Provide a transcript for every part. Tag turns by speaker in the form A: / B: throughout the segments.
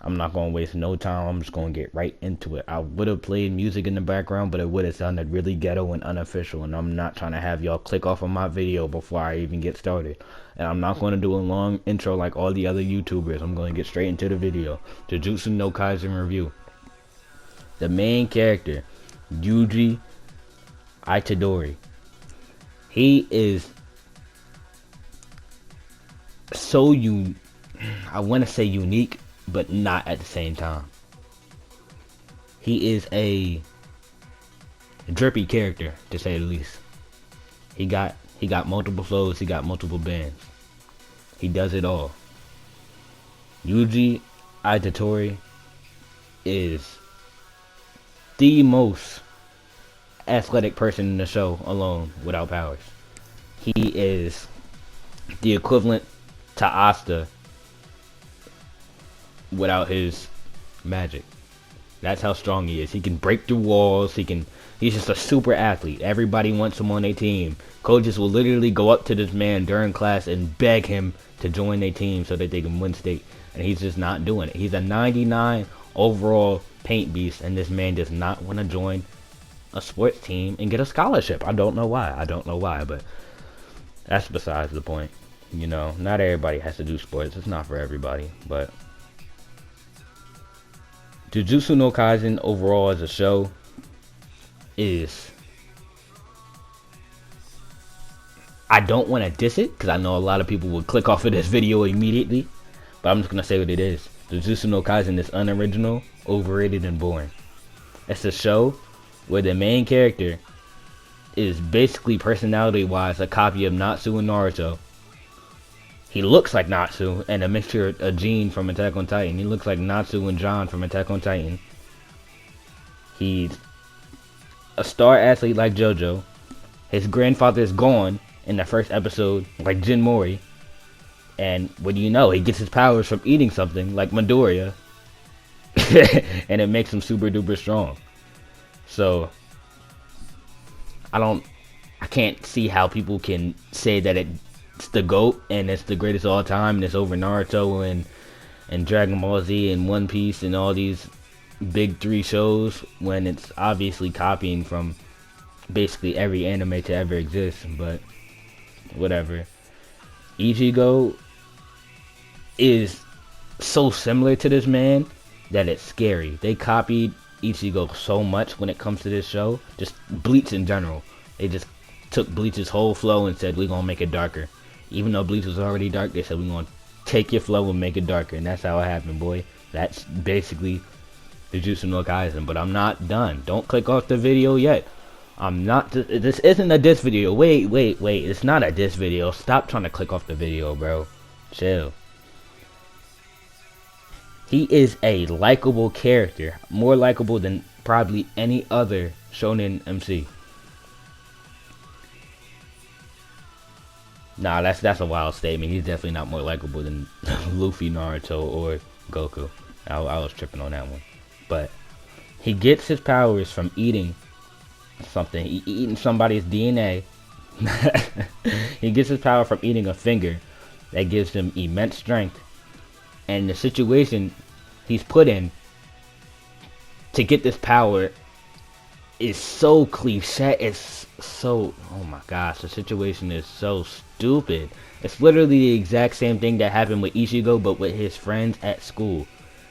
A: I'm not going to waste no time. I'm just going to get right into it. I would have played music in the background, but it would have sounded really ghetto and unofficial. And I'm not trying to have y'all click off on my video before I even get started. And I'm not going to do a long intro like all the other YouTubers. I'm going to get straight into the video. Jujutsu no Kaisen review. The main character, Yuji Itadori. He is so I want to say unique, but not at the same time. He is a drippy character, to say the least. He got multiple flows, he got multiple bands. He does it all. Yuji Itadori is the most athletic person in the show alone without powers. He is the equivalent to Asta without his magic. That's how strong he is. He can break through walls. He's just a super athlete. Everybody wants him on their team. Coaches will literally go up to this man during class and beg him to join their team so that they can win state. And he's just not doing it. He's a 99 overall paint beast, and this man does not want to join a sports team and get a scholarship. I don't know why, but that's besides the point. You know, not everybody has to do sports. It's not for everybody, but Jujutsu no Kaisen overall as a show is, I don't want to diss it because I know a lot of people will click off of this video immediately, but I'm just going to say what it is. Jujutsu no Kaisen is unoriginal, overrated, and boring. It's a show where the main character is basically personality-wise a copy of Natsu and Naruto. He looks like Natsu and a mixture of Gene from Attack on Titan. He looks like Natsu and John from Attack on Titan. He's a star athlete like JoJo. His grandfather is gone in the first episode, like Jin Mori. And what do you know? He gets his powers from eating something like Midoriya. And it makes him super duper strong. So I can't see how people can say that it's the GOAT and it's the greatest of all time and it's over Naruto and Dragon Ball Z and One Piece and all these big three shows when it's obviously copying from basically every anime to ever exist. But whatever. Ichigo is so similar to this man that it's scary. They copied Ichigo so much when it comes to this show. Just Bleach in general. They just took Bleach's whole flow and said, we're going to make it darker. Even though Bleach was already dark, they said, we're going to take your flow and make it darker. And that's how it happened, boy. That's basically the Jujutsu no Kaisen. But I'm not done. Don't click off the video yet. I'm not. This isn't a diss video. Wait. It's not a diss video. Stop trying to click off the video, bro. Chill. He is a likable character. More likable than probably any other Shonen MC. Nah, that's a wild statement. He's definitely not more likable than Luffy, Naruto, or Goku. I was tripping on that one. But he gets his powers from eating something. Eating somebody's DNA. He gets his power from eating a finger that gives him immense strength. And the situation he's put in to get this power is so cliche. It's so, oh my gosh, the situation is so stupid. It's literally the exact same thing that happened with Ichigo, but with his friends at school.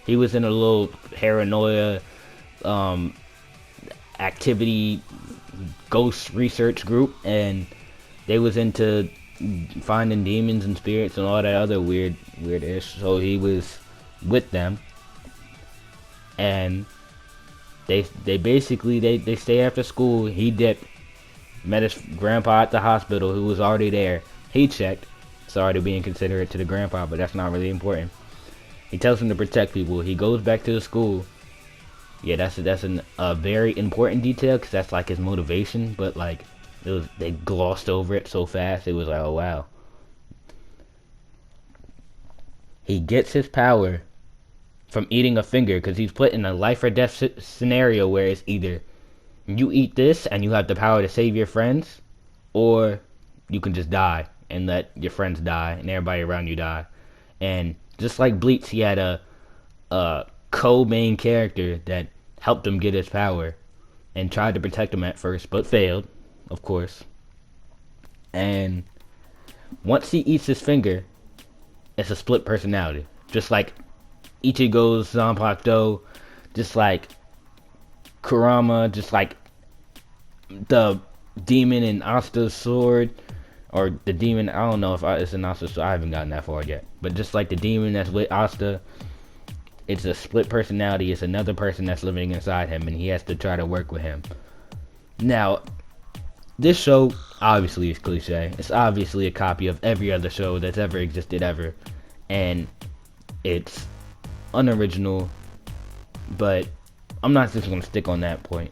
A: He was in a little paranoia activity ghost research group, and they was into finding demons and spirits and all that other weird-ish. So he was with them, and they stay after school. He dipped, met his grandpa at the hospital who was already there. He checked. Sorry to be inconsiderate to the grandpa, but that's not really important. He tells him to protect people. He goes back to the school. Yeah, that's a very important detail because that's like his motivation. But like, they glossed over it so fast. It was like, oh wow. He gets his power from eating a finger because he's put in a life or death scenario where it's either you eat this and you have the power to save your friends, or you can just die and let your friends die and everybody around you die. And just like Bleach, he had a a co-main character that helped him get his power and tried to protect him at first, but failed, of course. And once he eats his finger, it's a split personality. Just like Ichigo's Zanpakuto, just like Kurama, just like the demon in Asta's sword, or the demon, I don't know if it's an Asta sword, I haven't gotten that far yet. But just like the demon that's with Asta, it's a split personality. It's another person that's living inside him, and he has to try to work with him. Now, this show obviously is cliche. It's obviously a copy of every other show that's ever existed ever, and it's unoriginal, but I'm not just going to stick on that point.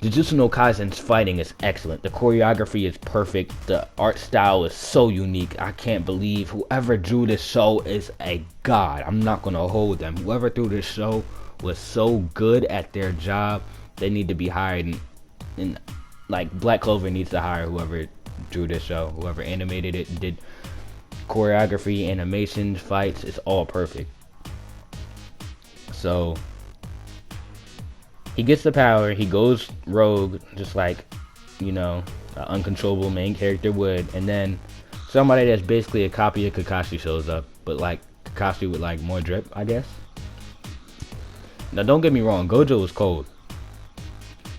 A: Jujutsu no Kaisen's fighting is excellent. The choreography is perfect. The art style is so unique. I can't believe whoever drew this show is a god. I'm not going to hold them. Whoever drew this show was so good at their job. They need to be hired. And like Black Clover needs to hire whoever drew this show. Whoever animated it, did choreography, animations, fights. It's all perfect. So he gets the power, he goes rogue, just like, you know, an uncontrollable main character would, and then somebody that's basically a copy of Kakashi shows up, but like Kakashi with like more drip, I guess. Now don't get me wrong, Gojo was cold.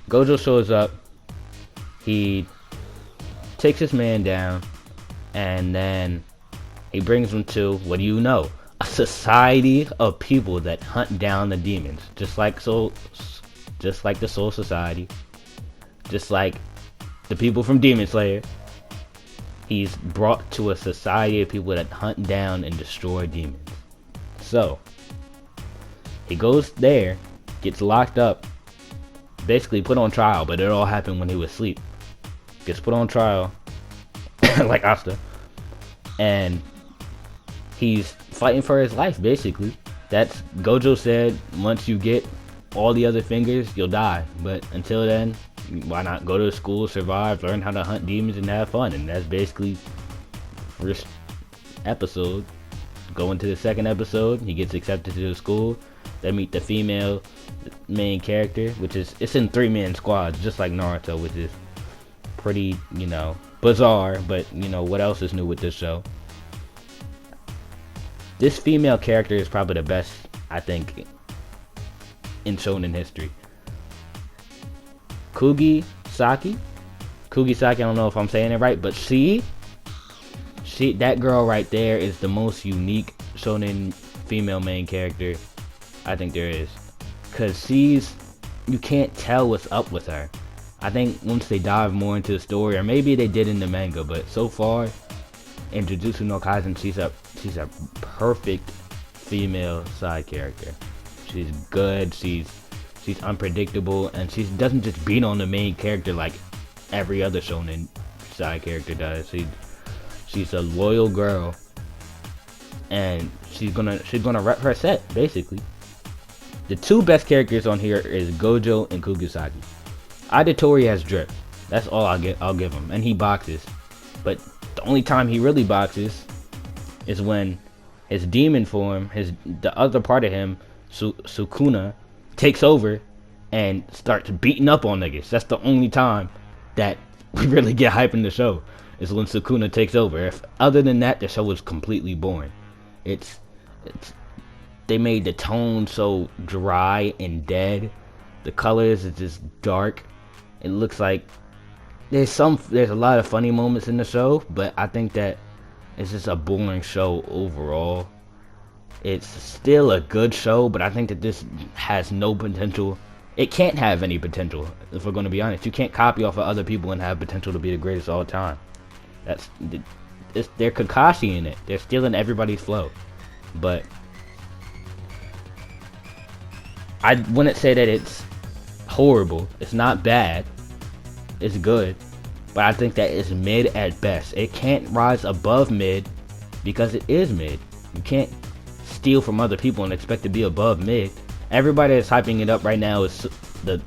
A: Gojo shows up, he takes his man down, and then he brings him to, what do you know, a society of people that hunt down the demons, just like the Soul Society, just like the people from Demon Slayer. He's brought to a society of people that hunt down and destroy demons. So he goes there, gets locked up, basically put on trial, but it all happened when he was asleep. Gets put on trial, like Asta, and he's fighting for his life, basically. That's, Gojo said, once you get all the other fingers, you'll die. But until then, why not go to school, survive, learn how to hunt demons, and have fun? And that's basically first episode. Go into the second episode, he gets accepted to the school. They meet the female main character, which is, it's in 3-man squads, just like Naruto, which is pretty, you know, bizarre. But, you know, what else is new with this show? This female character is probably the best, I think, in Shonen history. Kugisaki, I don't know if I'm saying it right, but she, that girl right there is the most unique Shonen female main character I think there is. Cause you can't tell what's up with her. I think once they dive more into the story, or maybe they did in the manga, but so far in Jujutsu no Kaisen, she's a perfect female side character. She's good, she's unpredictable, and she doesn't just beat on the main character like every other shonen side character does. She's a loyal girl, and she's gonna rep her set, basically. The two best characters on here is Gojo and Kugisaki. Adetori has drip. That's all I'll give him, and he boxes. But the only time he really boxes is when his demon form, the other part of him, Sukuna, takes over and starts beating up on niggas. That's the only time that we really get hype in the show, is when Sukuna takes over. Other than that, the show is completely boring. They made the tone so dry and dead. The colors is just dark. It looks like there's a lot of funny moments in the show, but I think that it's just a boring show overall. It's still a good show, but I think that this has no potential. It can't have any potential, if we're going to be honest. You can't copy off of other people and have potential to be the greatest of all time. They're Kakashi in it. They're stealing everybody's flow. But I wouldn't say that it's horrible. It's not bad. It's good. But I think that it's mid at best. It can't rise above mid because it is mid. You can't steal from other people and expect to be above mid. Everybody that's hyping it up right now is the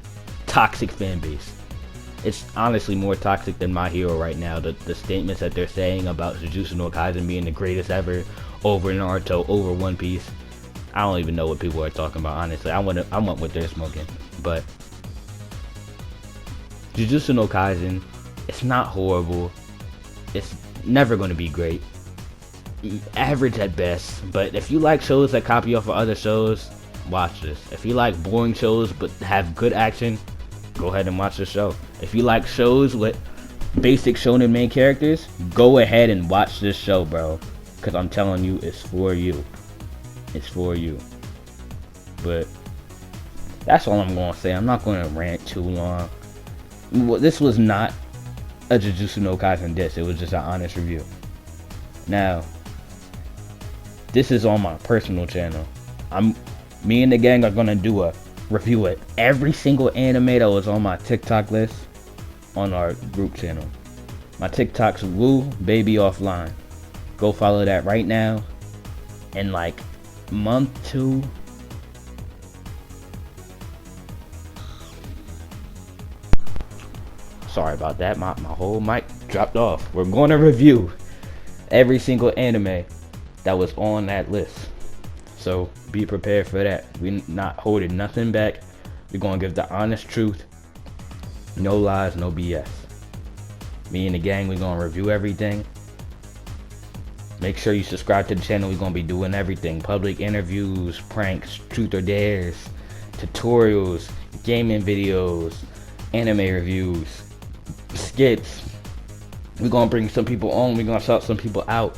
A: toxic fan base. It's honestly more toxic than My Hero right now. The statements that they're saying about Jujutsu no Kaisen being the greatest ever, over Naruto, over One Piece. I don't even know what people are talking about, honestly. I want what they're smoking. But Jujutsu no Kaisen, it's not horrible. It's never going to be great. Average at best. But if you like shows that copy off of other shows, watch this. If you like boring shows but have good action, go ahead and watch the show. If you like shows with basic shonen main characters, go ahead and watch this show, bro. Because I'm telling you, it's for you. It's for you. But that's all I'm going to say. I'm not going to rant too long. This was not a Jujutsu no Kaisen diss. It was just an honest review. Now, this is on my personal channel. Me and the gang are going to do a review of every single anime that was on my TikTok list on our group channel. My TikTok's Woo Baby Offline. Go follow that right now. In like month 2. Sorry about that. My whole mic dropped off. We're going to review every single anime that was on that list. So be prepared for that. We're not holding nothing back. We're going to give the honest truth. No lies, no BS. Me and the gang, we're going to review everything. Make sure you subscribe to the channel. We're going to be doing everything. Public interviews, pranks, truth or dares, tutorials, gaming videos, anime reviews, skits. We're going to bring some people on. We're going to shout some people out.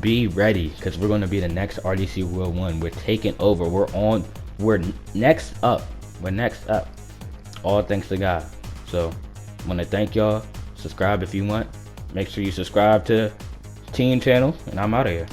A: Be ready, because we're going to be the next RDC World 1. We're taking over. We're next up. We're next up. All thanks to God. So, I want to thank y'all. Subscribe if you want. Make sure you subscribe to Team Channel, and I'm out of here.